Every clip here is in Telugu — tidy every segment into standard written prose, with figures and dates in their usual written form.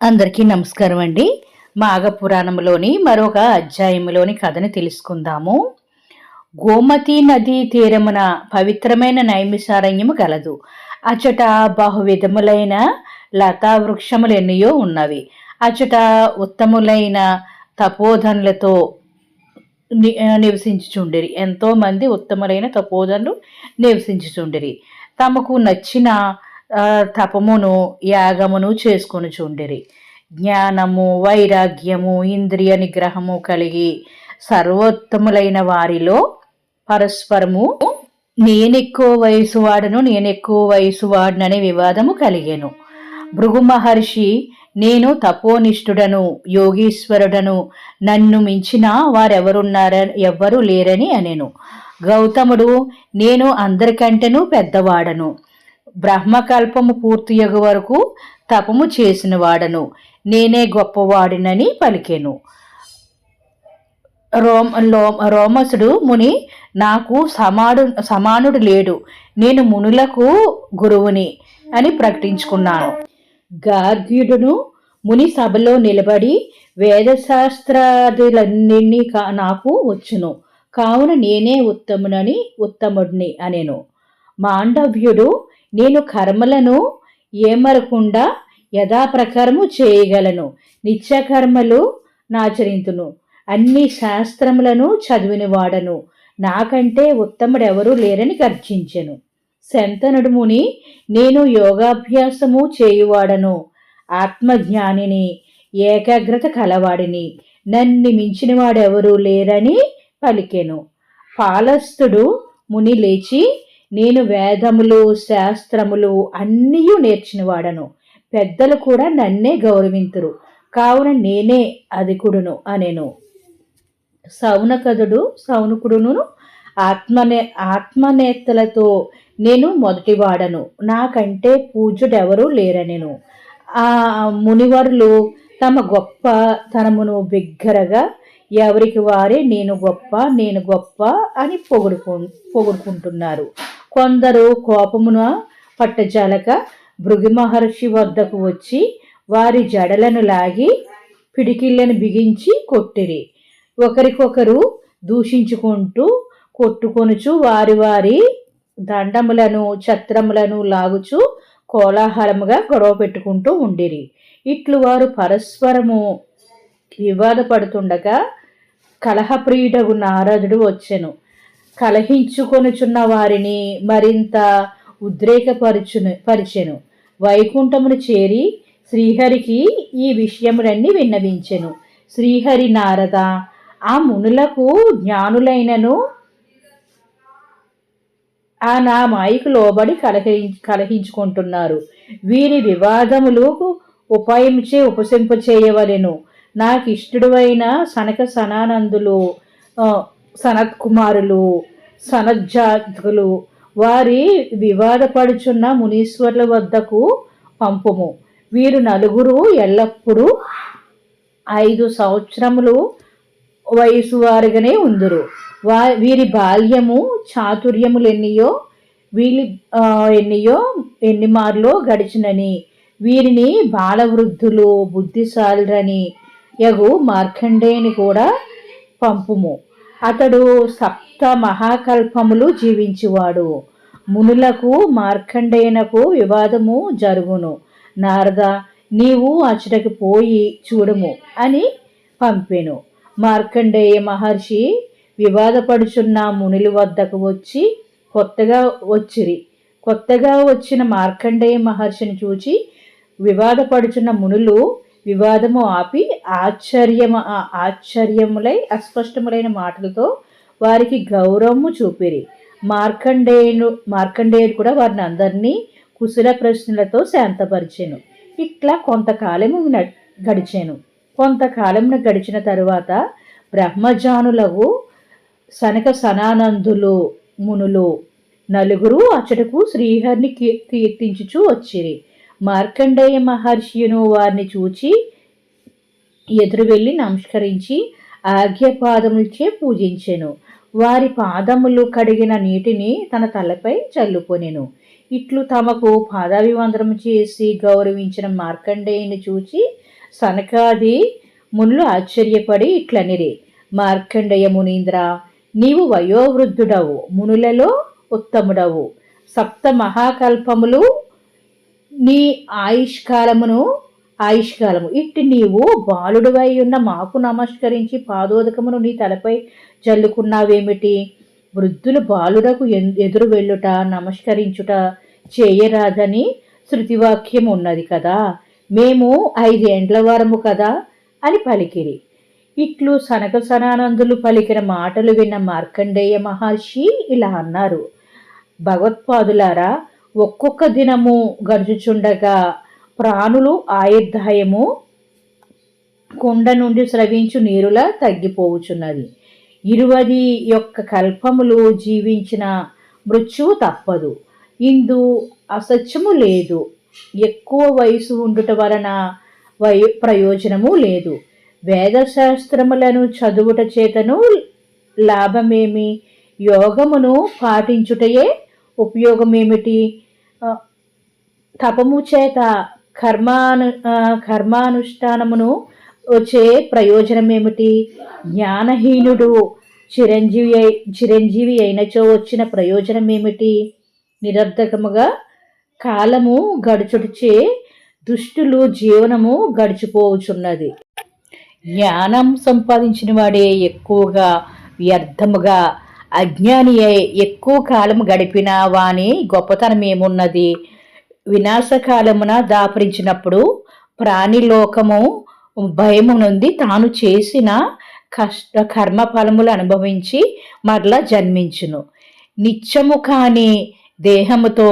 అందరికీ నమస్కారం అండి. మాఘ పురాణంలోని మరొక అధ్యాయంలోని కథని తెలుసుకుందాము. గోమతి నదీ తీరమున పవిత్రమైన నైమిషారణ్యము కలదు. అచట బహువిధములైన లతా వృక్షములు ఎన్నయో ఉన్నవి. అచట ఉత్తములైన తపోధనులతో నివసించుచుండిరి. ఎంతో మంది ఉత్తములైన తపోధనులు నివసించుచుండిరి. తమకు నచ్చిన తపమును యాగమును చేసుకొనుచుండిరి. జ్ఞానము, వైరాగ్యము, ఇంద్రియ నిగ్రహము కలిగి సర్వోత్తములైన వారిలో పరస్పరము నేనెక్కువ వయసు వాడననే వివాదము కలిగెను. భృగు మహర్షి, నేను తపోనిష్ఠుడను, యోగీశ్వరుడను, నన్ను మించిన ఎవ్వరూ లేరని అనెను. గౌతముడు, నేను అందరికంటేనూ పెద్దవాడను, బ్రహ్మకల్పము పూర్తియగు వరకు తపము చేసిన వాడను, నేనే గొప్పవాడినని పలికెను. రోమసుడు ముని, నాకు సమానుడు లేడు, నేను మునులకు గురువుని అని ప్రకటించుకున్నాను. గార్గ్యుడును ముని సభలో నిలబడి, వేదశాస్త్రాదులన్నీ నాకు వచ్చును, కావున నేనే ఉత్తముడిని అనెను. మాండవ్యుడు, నేను కర్మలను ఏమరకుండా యథాప్రకారము చేయగలను, నిత్యకర్మలు నాచరింతును, అన్ని శాస్త్రములను చదివిన వాడను, నాకంటే ఉత్తముడెవరూ లేరని గర్జించెను. శంతనుడు ముని, నేను యోగాభ్యాసము చేయువాడను, ఆత్మజ్ఞానిని, ఏకాగ్రత కలవాడిని, నన్ను మించిన వాడెవరూ లేరని పలికెను. పాలస్తుడు ముని లేచి, నేను వేదములు శాస్త్రములు అన్నీ నేర్చినవాడను, పెద్దలు కూడా నన్నే గౌరవింతురు, కావున నేనే అధికుడును అనెను. సౌనకుడును ఆత్మనేత్తలతో, నేను మొదటివాడను, నాకంటే పూజ్యుడెవరూ లేరనెను. ఆ మునివరులు తమ గొప్పతనమును బిగ్గరగా ఎవరికి వారే నేను గొప్ప అని పొగుడుకుంటున్నారు. కొందరు కోపమున పట్టజాలక భృగు మహర్షి వద్దకు వచ్చి వారి జడలను లాగి పిడికిళ్లను బిగించి కొట్టిరి. ఒకరికొకరు దూషించుకుంటూ కొట్టుకొనుచు వారి దండములను ఛత్రములను లాగుచు కోలాహలముగా గొడవ పెట్టుకుంటూ ఉండిరి. ఇట్లు వారు పరస్పరము వివాదపడుతుండగా కలహప్రియుడగు నారదుడు వచ్చెను. కలహించుకొనుచున్న వారిని మరింత ఉద్రేకపరిచెను. వైకుంఠమును చేరి శ్రీహరికి ఈ విషయములన్నీ విన్నవించెను. శ్రీహరి, నారద, ఆ మునులకు జ్ఞానులైనను ఆ నా మాయకు లోబడి కలహించుకుంటున్నారు. వీరి వివాదములకు ఉపాయముచే ఉపశంపచేయవలెను. నాకు ఇష్టడువైన సనత్కుమారులు, సనజ్జాతులు వారి వివాదపడుచున్న మునీశ్వర్ల వద్దకు పంపుము. వీరు నలుగురు ఎల్లప్పుడూ 5 సంవత్సరములు వయసు వారుగానే ఉందురు. వీరి బాల్యము చాతుర్యములెన్నియో ఎన్ని మార్లో గడిచినని, వీరిని బాలవృద్ధులు బుద్ధిశాలురని యగు మార్కండేయుని కూడా పంపుము. అతడు 7 మహాకల్పములు జీవించువాడు. మునులకు మార్కండేయునకు వివాదము జరుగును. నారద, నీవు అచ్చటకి పోయి చూడము అని పంపెను. మార్కండేయ మహర్షి వివాదపడుచున్న మునుల వద్దకు కొత్తగా వచ్చిన మార్కండేయ మహర్షిని చూచి వివాదపడుచున్న మునులు వివాదము ఆపి ఆశ్చర్యములై అస్పష్టములైన మాటలతో వారికి గౌరవము చూపిరి. మార్కండేయుడు కూడా వారిని అందరినీ కుశల ప్రశ్నలతో శాంతపరిచెను. ఇట్లా కొంతకాలము గడిచిన తరువాత బ్రహ్మజానులకు సనకాసనందులు మునులు నలుగురు అచ్చటకు శ్రీహరిని కీర్తించుచూ వచ్చిరి. మార్కండేయ మహర్షియును వారిని చూచి ఎదురు వెళ్ళి నమస్కరించి ఆజ్ఞపాదములచే పూజించెను. వారి పాదములు కడిగిన నీటిని తన తలపై చల్లుకొనెను. ఇట్లు తమకు పాదాభివందనం చేసి గౌరవించిన మార్కండేయుని చూచి సనకాది మునులు ఆశ్చర్యపడి ఇట్లనిరి, మార్కండేయ మునీంద్ర, నీవు వయోవృద్ధుడవు, మునులలో ఉత్తముడవు. సప్త మహాకల్పములు నీ ఆయుష్కాలము ఇట్టి నీవు బాలుడివై ఉన్న మాకు నమస్కరించి పాదోదకమును నీ తలపై జల్లుకున్నావేమిటి? వృద్ధులు బాలుడకు ఎదురు వెళ్ళుట నమస్కరించుట చేయరాదని శృతివాక్యం ఉన్నది కదా, మేము 5 ఏండ్ల వారము కదా అని పలికిరి. ఇట్లు సనక సనానందులు పలికిన మాటలు విన్న మార్కండేయ మహర్షి ఇలా అన్నారు, భగవత్పాదులారా, ఒక్కొక్క దినము గడుచుచుండగా ప్రాణులు ఆయుర్దాయము కొండ నుండి స్రవించు నీరులా తగ్గిపోవుచున్నది. 21 కల్పములు జీవించిన మృత్యువు తప్పదు. ఇందు అసత్యము లేదు. ఎక్కువ వయసు ఉండుట వలన ప్రయోజనము లేదు. వేదశాస్త్రములను చదువుట చేతను లాభమేమి? యోగమును పాటించుటయే ఉపయోగమేమిటి? తపము చేత కర్మానుష్ఠానమును వచ్చే ప్రయోజనమేమిటి? జ్ఞానహీనుడు చిరంజీవి అయినచో వచ్చిన ప్రయోజనమేమిటి? నిరర్ధకముగా కాలము గడుచుటచే దుష్టులు జీవనము గడిచిపోవచ్చున్నది. జ్ఞానం సంపాదించిన వాడే ఎక్కువగా వ్యర్థముగా అజ్ఞాని ఎక్కువ కాలం గడిపిన వాని గొప్పతనం ఏమున్నది? వినాశకాలమున దాపరించినప్పుడు ప్రాణిలోకము భయము నుండి తాను చేసిన కర్మ ఫలములు అనుభవించి మరలా జన్మించును. నిత్యము కాని దేహముతో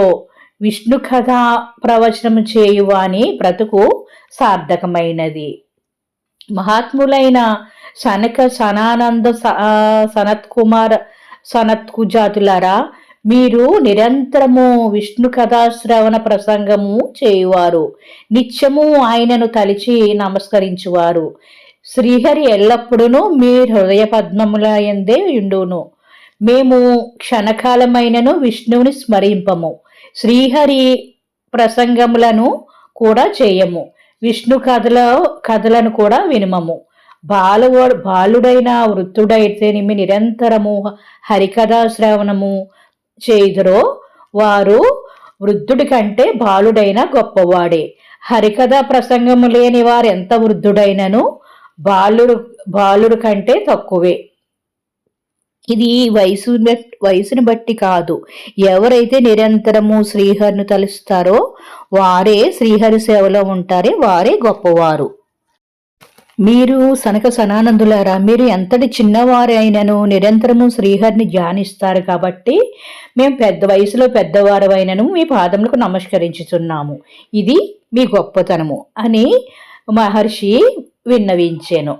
విష్ణు కథా ప్రవచనము చేయువాని బ్రతుకు సార్థకమైనది. మహాత్ములైన సనక సనానంద సనత్కుజాతులారా, మీరు నిరంతరము విష్ణు కథాశ్రవణ ప్రసంగము చేయువారు, నిత్యము ఆయనను తలిచి నమస్కరించువారు. శ్రీహరి ఎల్లప్పుడూ మీ హృదయ పద్మముల యందే ఉండును. మేము క్షణకాలమైనను విష్ణువుని స్మరింపము, శ్రీహరి ప్రసంగములను కూడా చేయము, విష్ణు కథలను కూడా వినమము. బాలుడైన వృద్ధుడైతే నిమ్మి నిరంతరము హరికథా శ్రవణము చేయుదురో వారు వృద్ధుడి కంటే బాలుడైన గొప్పవాడే. హరికథా ప్రసంగము లేని వారు ఎంత వృద్ధుడైనను బాలుడు కంటే తక్కువే. ఇది వయసును బట్టి కాదు. ఎవరైతే నిరంతరము శ్రీహరిని తలుస్తారో వారే శ్రీహరి సేవలో ఉంటారే, వారే గొప్పవారు. మీరు సనక సనానందులారా, మీరు ఎంతటి చిన్నవారు అయినను నిరంతరము శ్రీహరిని ధ్యానిస్తారు కాబట్టి మేము వయసులో పెద్దవారు అయినను మీ పాదములకు నమస్కరించుతున్నాము. ఇది మీ గొప్పతనము అని మహర్షి విన్నవించాను.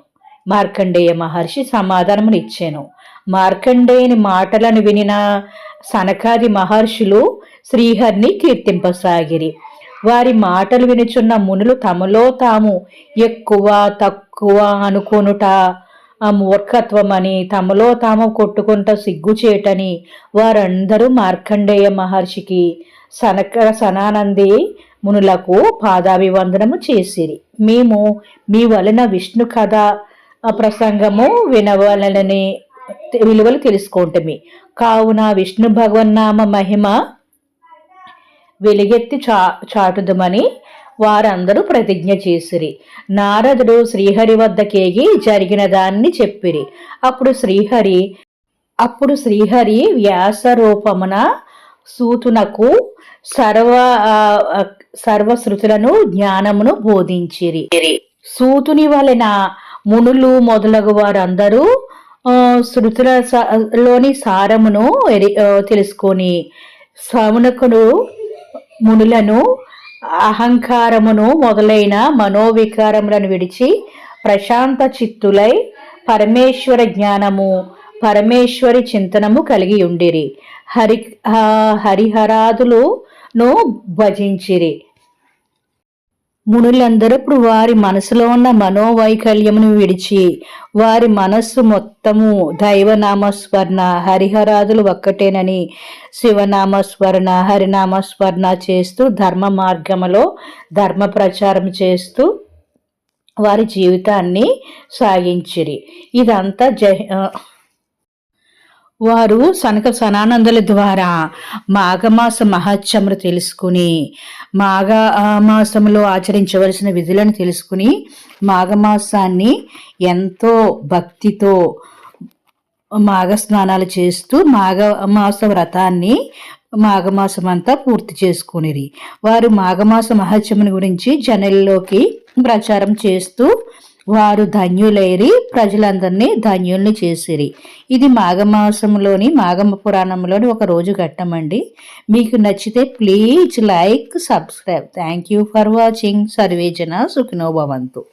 మార్కండేయ మహర్షి సమాధానమునిచ్చాను. మార్కండేయుని మాటలను వినిన సనకాది మహర్షులు శ్రీహరిని కీర్తింపసాగిరి. వారి మాటలు వినుచున్న మునులు తమలో తాము ఎక్కువ తక్కువ అనుకొనుట మూర్ఖత్వమని, తమలో తాము కొట్టుకుంట సిగ్గుచేటని వారందరూ మార్కండేయ మహర్షికి సనానంది మునులకు పాదాభివందనము చేసిరి. మేము మీ వలన విష్ణు కథ ప్రసంగము వినవలనని విలువలు తెలుసుకుంటమి. కావున విష్ణు భగవన్నామ మహిమ వెలుగెత్తి చాటుదమని వారందరూ ప్రతిజ్ఞ చేసిరి. నారదుడు శ్రీహరి వద్దకేగి జరిగిన దాన్ని చెప్పిరి. అప్పుడు శ్రీహరి వ్యాసరూపమున సూతునకు సర్వశ్రుతులను జ్ఞానమును బోధించిరి. సూతుని వలన మునులు మొదలగు వారందరూ శృతులలోని సారమును తెలుసుకొని సమునకుడు మునులను అహంకారమును మొదలైన మనోవికారములను విడిచి ప్రశాంత చిత్తులై పరమేశ్వర జ్ఞానము పరమేశ్వరి చింతనము కలిగి ఉండిరి. హరిహరాదులను భజించిరి. మునులందరూ ఇప్పుడు వారి మనసులో ఉన్న మనోవైకల్యమును విడిచి వారి మనస్సు మొత్తము దైవనామస్మరణ హరిహరాదులు ఒక్కటేనని శివనామస్మరణ హరినామస్మరణ చేస్తూ ధర్మ మార్గములో ధర్మ ప్రచారం చేస్తూ వారి జీవితాన్ని సాగించిరి. ఇదంతా వారు సనక సనానందుల ద్వారా మాఘమాస మహత్యమును తెలుసుకుని మాఘమాసంలో ఆచరించవలసిన విధులను తెలుసుకుని మాఘమాసాన్ని ఎంతో భక్తితో మాఘ స్నానాలు చేస్తూ మాఘమాస వ్రతాన్ని మాఘమాసం అంతా పూర్తి చేసుకునిరి. వారు మాఘమాస మహత్యముని గురించి జనుల్లోకి ప్రచారం చేస్తూ వారు ధన్యులైరి ప్రజలందరినీ ధన్యుల్ని చేసిరి. ఇది మాఘమాసంలోని మాఘమ పురాణంలోని ఒక రోజు ఘట్టమండి. మీకు నచ్చితే please like subscribe. Thank you for watching. Survey జన సుఖినో భవంతు.